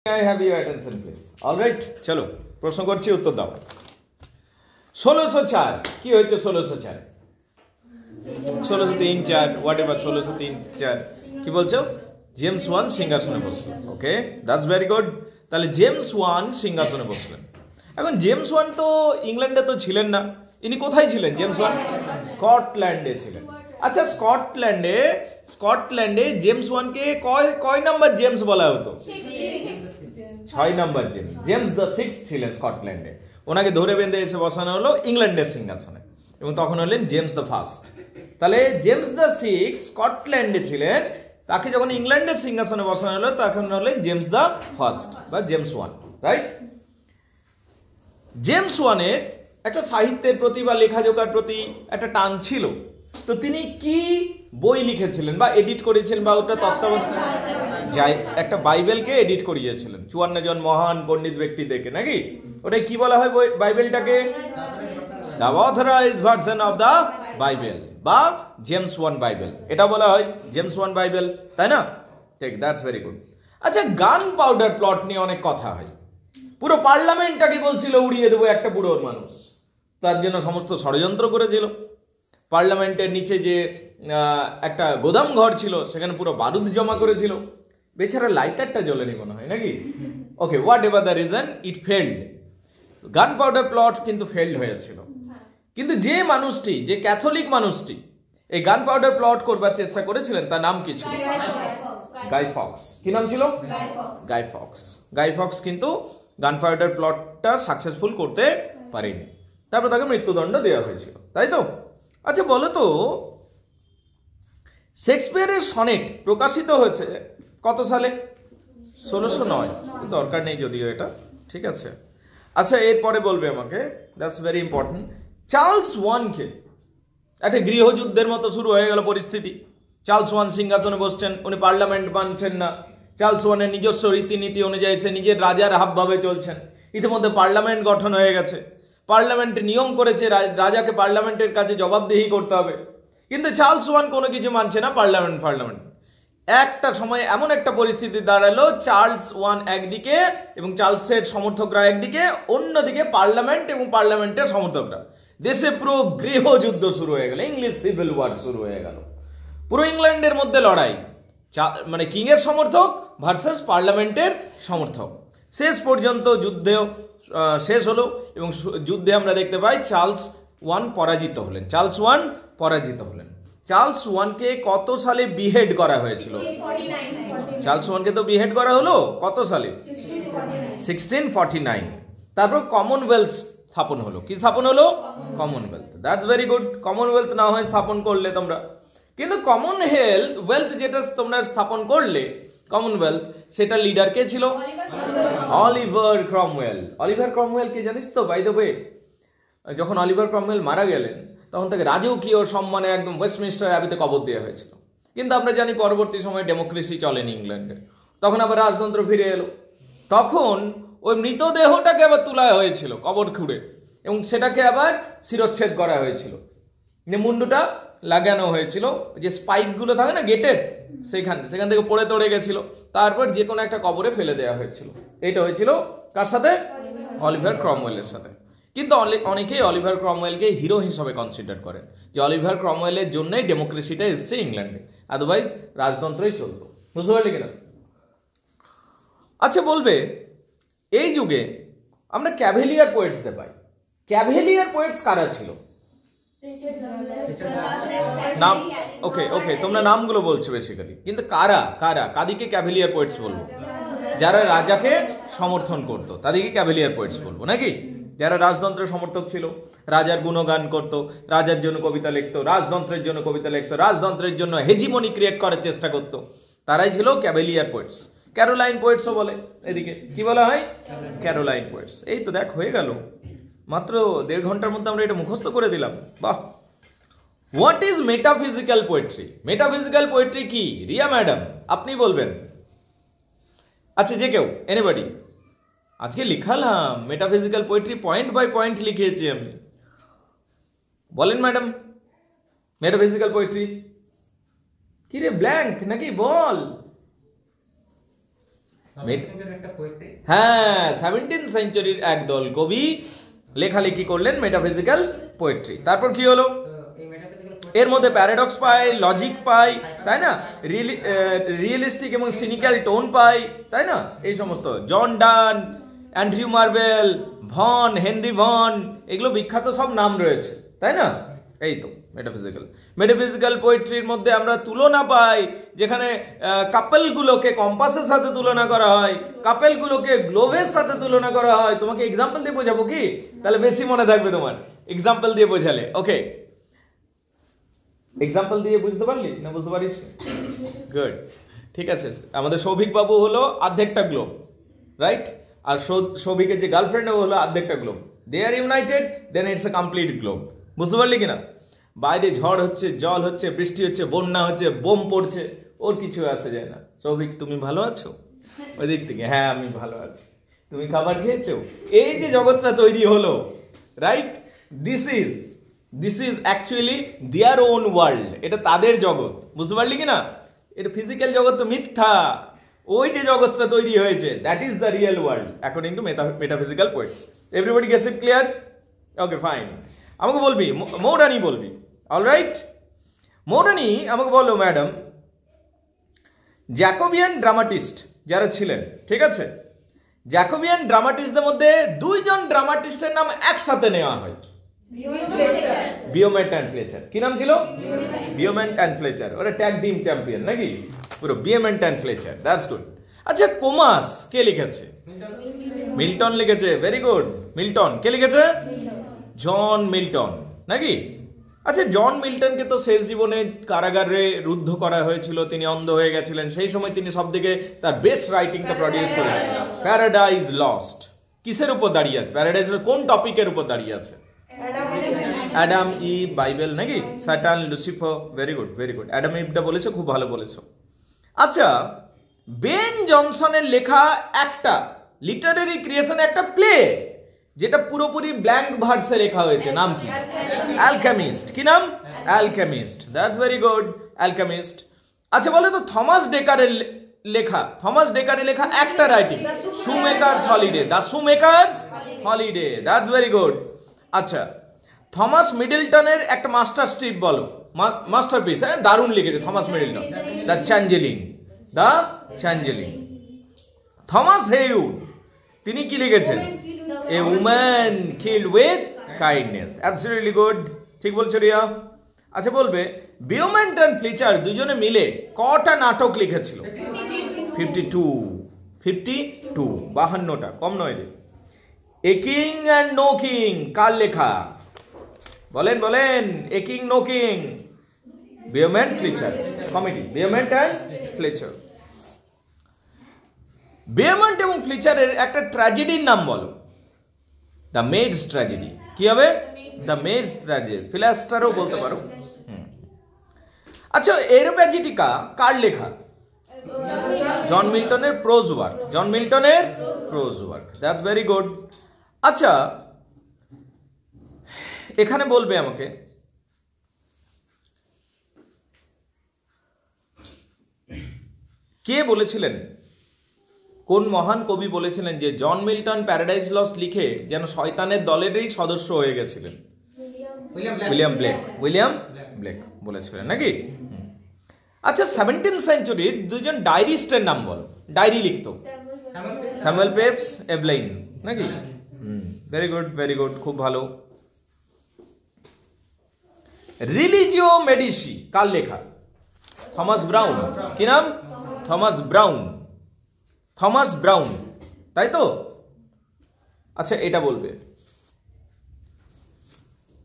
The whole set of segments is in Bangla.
I have your attention please. All right, চলো প্রশ্ন করছি উত্তর দাও। 1604 কি হয়েছে 1604? 1603-4 whatever 1603-4 কি বলছো? জেমস ওয়ান সিংহাসনে বসলেন। ওকে, দ্যাটস ভেরি গুড। তাহলে জেমস ওয়ান সিংহাসনে বসলেন। এখন জেমস ওয়ান তো ইংল্যান্ডে তো ছিলেন না, ইনি কোথায় ছিলেন? জেমস ওয়ান স্কটল্যান্ডে ছিলেন। আচ্ছা, স্কটল্যান্ডে জেমস ওয়ানকে কয় নাম্বার জেমস বলা হতো? 6 number James. James the six ছিলেন স্কটল্যান্ডে। ওনাকে ধরে বেঁধে এসে বসানো হলো ইংল্যান্ডের সিংহাসনে এবং তখন হলেন জেমস দ্য ফার্স্ট। তাহলে জেমস দ্য সিক্স স্কটল্যান্ডে ছিলেন, তাকে যখন ইংল্যান্ডের সিংহাসনে বসানো হলো তখন হলেন জেমস দ্য ফার্স্ট বা জেমস ওয়ান, রাইট? জেমস ওয়ানের একটা সাহিত্যের প্রতি বা লেখাজোকার প্রতি একটা টান ছিল। তো তিনি কি বই লিখেছিলেন বা এডিট করেছিলেন বা ওটা তত্ত্বাবধান একটা বাইবেলকে এডিট করিয়েছিলেন 54 জন মহান পণ্ডিত ব্যক্তি দেখে, নাকি? ওটাই কি বলা হয় বাইবেলটাকে? The authorized version of the Bible বা জেমস ওয়ান বাইবেল, এটা বলা হয় জেমস ওয়ান বাইবেল, তাই না? ঠিক, দ্যাটস ভেরি গুড। আচ্ছা, গান পাউডার প্লট নিয়ে অনেক কথা হয়। পুরো পার্লামেন্টটাকে বলছিল উড়িয়ে দেবো একটা বুড়োর মানুষ, তার জন্য সমস্ত ষড়যন্ত্র করেছিল। পার্লামেন্টের নিচে যে একটা গোদাম ঘর ছিল সেখানে পুরো বারুদ জমা করেছিল। বেচারা লাইটারটা জ্বলেনি মনে হয়, নাকি? Okay, whatever the reason, it failed. Gun powder plot কিন্তু ফেল্ড হয়েছিল। কিন্তু যে মানুষটি, যে ক্যাথলিক মানুষটি এই গান পাউডার প্লট করবার চেষ্টা করেছিলেন তার নাম কি ছিল? গাই ফক্স। কি নাম ছিল? গাই ফক্স। গাই ফক্স কিন্তু গান পাউডার প্লটটা সাকসেসফুল করতে পারেনি, তারপর তাকে মৃত্যুদণ্ড দেওয়া হয়েছিল, তাই তো? আচ্ছা বলো তো, শেক্সপিয়ারের সনেট প্রকাশিত হয়েছে কত সালে? 1609। দরকার নেই যদিও এটা, ঠিক আছে। আচ্ছা, এরপরে বলবে আমাকে, দ্যাটস ভেরি ইম্পর্টেন্ট। চার্লস ওয়ানকে একটা গৃহযুদ্ধের মতো শুরু হয়ে গেল পরিস্থিতি। চার্লস ওয়ান সিংহাসনে বসছেন, উনি পার্লামেন্ট মানছেন না। চার্লস ওয়ানের নিজস্ব রীতিনীতি অনুযায়ী সে নিজের রাজার হাবভাবে চলছেন। ইতিমধ্যে পার্লামেন্ট গঠন হয়ে গেছে, পার্লামেন্টে নিয়ম করেছে রাজাকে পার্লামেন্টের কাছে জবাবদিহি করতে হবে, কিন্তু চার্লস ওয়ান কোনো কিছু মানছে না। পার্লামেন্ট একটা সময় এমন একটা পরিস্থিতি দাঁড়ালো, চার্লস ওয়ান একদিকে এবং চার্লসের সমর্থকরা একদিকে, অন্যদিকে পার্লামেন্ট এবং পার্লামেন্টের সমর্থকরা। দেশে পুরো গৃহযুদ্ধ শুরু হয়ে গেল, ইংলিশ সিভিল ওয়ার শুরু হয়ে গেল। পুরো ইংল্যান্ডের মধ্যে লড়াই, মানে কিং এর সমর্থক ভার্সেস পার্লামেন্টের সমর্থক। শেষ পর্যন্ত যুদ্ধ শেষ হলো এবং যুদ্ধে আমরা দেখতে পাই চার্লস ওয়ান পরাজিত হলেন। চার্লস ওয়ানকে কত সালে বিহেড করা হয়েছিল? চার্লস ওয়ানকে তো বিহেড করা হলো কত সালে? 1649। তারপর কমনওয়েলথ স্থাপন হলো। কি স্থাপন হলো? Commonwealth. That's very good. Commonwealth না হয় স্থাপন করলে তোমরা, কিন্তু কমনওয়েলথ যেটা তোমরা স্থাপন করলে কমনওয়েলথ, সেটা লিডার কে ছিল? Oliver Cromwell. অলিভার ক্রমওয়েল কে জানিস তো? বাই দ্য ওয়ে, যখন অলিভার ক্রমওয়েল মারা গেলেন তখন তাকে রাজকীয় সম্মানে একদম ওয়েস্টমিনস্টার অ্যাবিতে কবর দেওয়া হয়েছিল। কিন্তু আমরা জানি পরবর্তী সময়ে ডেমোক্রেসি চলেনি ইংল্যান্ডে, তখন আবার রাজতন্ত্র ফিরে এলো। তখন ওই মৃতদেহটাকে আবার তোলা হয়েছিল কবর খুঁড়ে এবং সেটাকে আবার শিরচ্ছেদ করা হয়েছিল, মুন্ডুটা লাগানো হয়েছিল, যে স্পাইকগুলো থাকে না গেটের, সেখান থেকে পড়ে তড়ে গেছিল, তারপর যে কোনো একটা কবরে ফেলে দেওয়া হয়েছিল। এটা হয়েছিল কার সাথে? অলিভার ক্রমওয়েলের সাথে। কিন্তু অনেকেই অলিভার ক্রমওয়েলকে হিরো হিসাবে কনসিডার করেন, যে অলিভার ক্রমওয়েলের জন্যই ডেমোক্রেসিটা এসছে ইংল্যান্ডে, আদারওয়াইজ রাজতন্ত্রই চলতো। বুঝতে পারলি কিনা? আচ্ছা বলবে, এই যুগে আমরা ক্যাভেলিয়ার পোয়েটসদের পাই। ক্যাভেলিয়ার পোয়েটস কারা ছিল? নাম ওকে তোমরা নামগুলো বলছো বেসিক্যালি, কিন্তু কাদিকে ক্যাভেলিয়ার পোয়েটস বলবো? যারা রাজাকে সমর্থন করতো তাদেরকে ক্যাভেলিয়ার পোয়েটস বলবো, নাকি? যারা রাজতন্ত্রের সমর্থক ছিল, রাজার গুণগান করতো, রাজার জন্য কবিতা লিখতো, রাজতন্ত্রের জন্য কবিতা লিখতো, রাজতন্ত্রের জন্য হেজিমনি ক্রিয়েট করার চেষ্টা করতো, তারাই ছিল ক্যাভেলিয়ার পোয়েটস। ক্যারোলাইন পোয়েটসও বলে, এদিকে কি বলা হয়? Caroline poets. এই তো দেখ, হয়ে গেল মাত্র 1.5 ঘন্টার মধ্যে আমরা এটা মুখস্থ করে দিলাম। বাহ! What is metaphysical poetry? Metaphysical poetry কি? রিয়া ম্যাডাম আপনি বলবেন। আচ্ছা, যে কেউ, এনিবডি? আজকে লিখালাম metaphysical poetry, point by point লিখেছি আমি। বলেন ম্যাডাম, মেটাফিজিক্যাল পোয়েট্রি কি রে? ব্ল্যাঙ্ক নাকি? বল। হ্যাঁ 17th সেঞ্চুরির একদল কবি লেখালেখি করলেন মেটাফিজিক্যাল পোয়েট্রি। তারপর কি হলো, এর মধ্যে প্যারাডক্স পাই, লজিক পাই, তাই না, রিয়েলিস্টিক এবং সিনিক্যাল টোন পাই, তাই না, এই সমস্ত John Donne, Andrew Marvell, Vaughan, Henry Vaughan, এগুলো বিখ্যাত সব নাম রয়েছে, তাই না। এই তো মেটাফিজিক্যাল পোয়েট্রির মধ্যে আমরা তুলনা পাই, যেখানে কাপেলগুলোকে কম্পাসের সাথে তুলনা করা হয়, কাপেলগুলোকে গ্লোভের সাথে তুলনা করা হয়। তোমাকে এক্সাম্পল দিয়ে বোঝাবো কি, তাহলে বেশি মনে থাকবে তোমার, এক্সাম্পল দিয়ে বোঝালে। ওকে, এক্সাম্পল দিয়ে বুঝতে পারলি না, বুঝতে পারিস? গুড, ঠিক আছে। আমাদের সৌভিক বাবু হলো অর্ধেকটা গ্লোব, রাইট, আর সৌভিকের যে গার্লফ্রেন্ড হলো অর্ধেকটা globe. They are united, then it's a complete globe. বুঝতে পারলি কিনা? বাইরে ঝড় হচ্ছে, জল হচ্ছে, বৃষ্টি হচ্ছে, বন্যা হচ্ছে, বোম পড়ছে, ওর কিছু আসে যায় না। সৌভিক তুমি ভালো আছো? ওই দিক থেকে হ্যাঁ আমি ভালো আছি। তুমি খাবার খেয়েছো? এই যে জগৎটা তৈরি হলো, right, this is actually their own world. এটা তাদের জগৎ, বুঝতে পারলি কিনা? এটা ফিজিক্যাল জগৎ তো মিথ্যা, ওই যে জগৎটা তৈরি হয়েছে, that is the real world according to metaphysical poets. Everybody gets it clear? Okay fine. আমাকে বলবি, মৌরানি বলবি, অলরাইট। মৌরানি আমাকে বলো ম্যাডাম, জ্যাকোবিয়ান ড্রামাটিস্ট যারা ছিলেন, ঠিক আছে, জ্যাকোবিয়ান ড্রামাটিস্টদের মধ্যে দুইজন ড্রামাটিস্টের নাম একসাথে নেওয়া হয়, বিওমেন্ট অ্যান্ড ফ্লেচার। কি নাম ছিল? বিওমেন্ট অ্যান্ড ফ্লেচার। ওরা ট্যাগ টিম চ্যাম্পিয়ন নাকি পুরো, বিওমেন্ট অ্যান্ড ফ্লেচার, দ্যাটস গুড। আচ্ছা, কোমাস কে লিখেছে? মিল্টন লিখেছে, ভেরি গুড। মিল্টন কে লিখেছে? জন মিল্টন নাকি? আচ্ছা, জন মিল্টনকে তো শেষ জীবনে কারাগারে রুদ্ধ করা হয়েছিল, তিনি অন্ধ হয়ে গেছিলেন। সেই সময় তিনি সব দিকে তার বেস্ট রাইটিংটা প্রডিউস করেছেন। প্যারাডাইজ লস্ট কিসের উপর দাঁড়িয়ে আছে? প্যারাডাইজের কোন টপিকের উপর দাঁড়িয়ে আছে? অ্যাডাম ইভ, বাইবেল নাকি, Satan, Lucifer. Very good, very good. Adam ইভটা বলেছো, খুব ভালো বলেছো। আচ্ছা, বেন জনসনের লেখা একটা লিটারেরি ক্রিয়েশন, একটা প্লে যেটা পুরোপুরি ব্ল্যাঙ্ক ভার্সে লেখা হয়েছে, নাম কি? অ্যালকেমিস্ট। কি নাম? Alchemist. That's very good, alchemist. আচ্ছা বলো তো, থমাস ডেকারের লেখা একটা writing, Shoemaker's Holiday, the Shoemaker's Holiday. That's very good. আচ্ছা, থমাস মিডলটনের একটা মাস্টার স্ট্রিপ বলো, মাস্টারপিস, হ্যাঁ, দারুণ লিখেছে Thomas Middleton, the Changeling. Thomas Heywood তিনি কি লিখেছেন? A woman killed with kindness. Absolutely good, ঠিক বলছো রিয়া। আচ্ছা বলবে, বিওমেন্ট অ্যান্ড ফ্লেচার দুজনে মিলে কটা নাটক লিখেছিল? 52, 52টা, কম নয় রে। A king and no king কার লেখা? বলেন। A king no king, Beaumont Fletcher committee, Beaumont and Fletcher. Beaumont এবং ফ্লেচারের একটা ট্র্যাজেডির নাম বলো। The Maid's tragedy. কি হবে? The Maid's tragedy. ফিলাস্টারও বলতে পারো। আচ্ছা, এরোপ্যাজিটিকা কার লেখা? জন মিল্টনের prose work. That's very good. আচ্ছা, এখানে বলবে আমাকে, কে বলেছিলেন, কোন মহান কবি বলেছিলেন যে জন মিল্টন প্যারাডাইজ লস্ট লিখে যেন শয়তানের দলেরই সদস্য হয়ে গেছিলেন? উইলিয়াম ব্লেক বলেছিলেন নাকি? আচ্ছা, 17th সেঞ্চুরির দুজন ডায়েরিস্টের নাম বল, ডায়েরি লিখতো। স্যামুয়েল পেপস, এভলাইন নাকি? ভেরি গুড, খুব ভালো। রিলিজিও মেডিসি কার লেখা? Thomas brown. কি নাম? থমাস ব্রাউন, তাই তো? আচ্ছা, এটা বলবে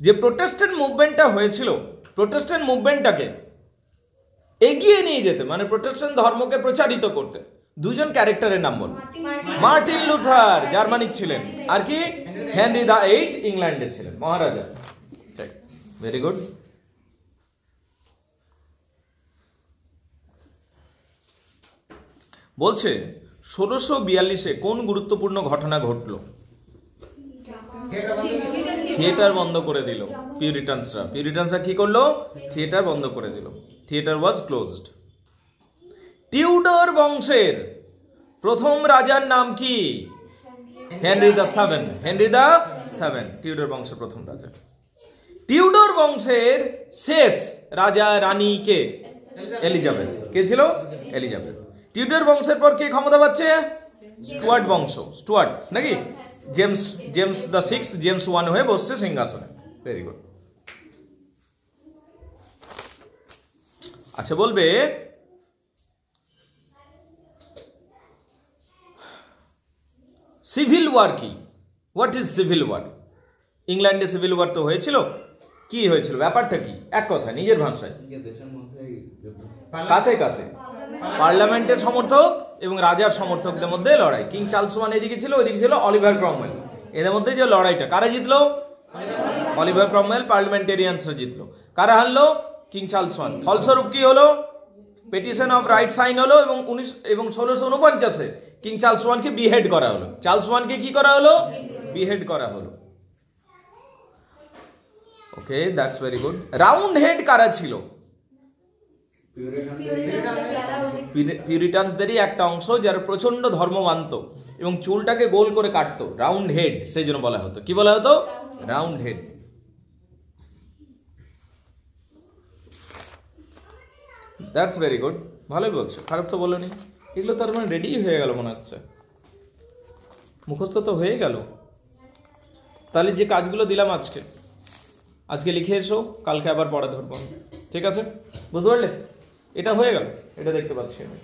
যে প্রোটেস্ট্যান্ট মুভমেন্টটা হয়েছিল, প্রোটেস্ট্যান্ট মুভমেন্টটাকে এগিয়ে নিয়ে যেতে, মানে প্রোটেস্ট্যান্ট ধর্মকে প্রচারিত করতে, দুজন ক্যারেক্টারের নাম বল। মার্টিন লুথার জার্মানিক ছিলেন, আর কি হেনরি দ্য এইট ইংল্যান্ডের ছিলেন, মহারাজা। Very good. বলছে 1642-এ কোন গুরুত্বপূর্ণ ঘটনা ঘটল? থিয়েটার বন্ধ করে দিল পিউরিটানসরা। কি করলো? থিয়েটার বন্ধ করে দিল। Theatre was closed. টিউডর বংশের প্রথম রাজার নাম কি? Henry the seven. Henry the seven Tudor বংশের প্রথম রাজা। টিউডর বংশের শেষ রাজা রানী কে? এলিজাবেথ। কে ছিল? এলিজাবেথ। টিউডর বংশের পর কে ক্ষমতা পাচ্ছে? স্টুয়ার্ট বংশ। স্টুয়ার্ট নাকি? James the sixth, James one হয়ে বসছে সিংহাসনে। Very good. আচ্ছা, বলবে সিভিল ওয়ার কি? What is civil war? ইংল্যান্ডে সিভিল ওয়ার তো হয়েছিল। কি হয়েছিল, ব্যাপারটা কি? এক কথা নিজের ভাষায়। কাতে কাতে? পার্লামেন্টের সমর্থক এবং রাজার সমর্থকদের মধ্যে লড়াই। কিং চার্লস ওয়ান এদিকে ছিল, ওইদিকে ছিল অলিভার ক্রমওয়েল। এদের মধ্যে যে লড়াইটা, কারা জিতলো? অলিভার ক্রমওয়েল, পার্লামেন্টেরিয়ানসরা জিতলো। কারা হারলো? King Charles one. ফলস্বরূপ কি হলো? পেটিশন অফ রাইট সাইন হলো এবং 1649 কিং চার্লস ওয়ানকে বিহেড করা হলো। চার্লস ওয়ানকে কি করা হলো? বিহেড করা হলো। Okay, that's very good. Round head কারা ছিল? পিউরিটানসদেরই একটা অংশ, যারা প্রচন্ড ধর্ম মানত এবং চুলটাকে গোল করে কাটতো। রাউন্ড হেড, সেই জন্য বলা হতো। কি বলা হতো? Round head. That's very good, ভালোই বলছো, খারাপ তো বলোনি। এগুলো তার মানে রেডি হয়ে গেল মনে হচ্ছে, মুখস্থ তো হয়ে গেল। তাহলে যে কাজগুলো দিলাম আজকে লিখে এসো, কালকে আবার পড়া ধরবো। ঠিক আছে, বুঝতে পারলে? এটা হয়ে গেল, এটা দেখতে পাচ্ছি আমি।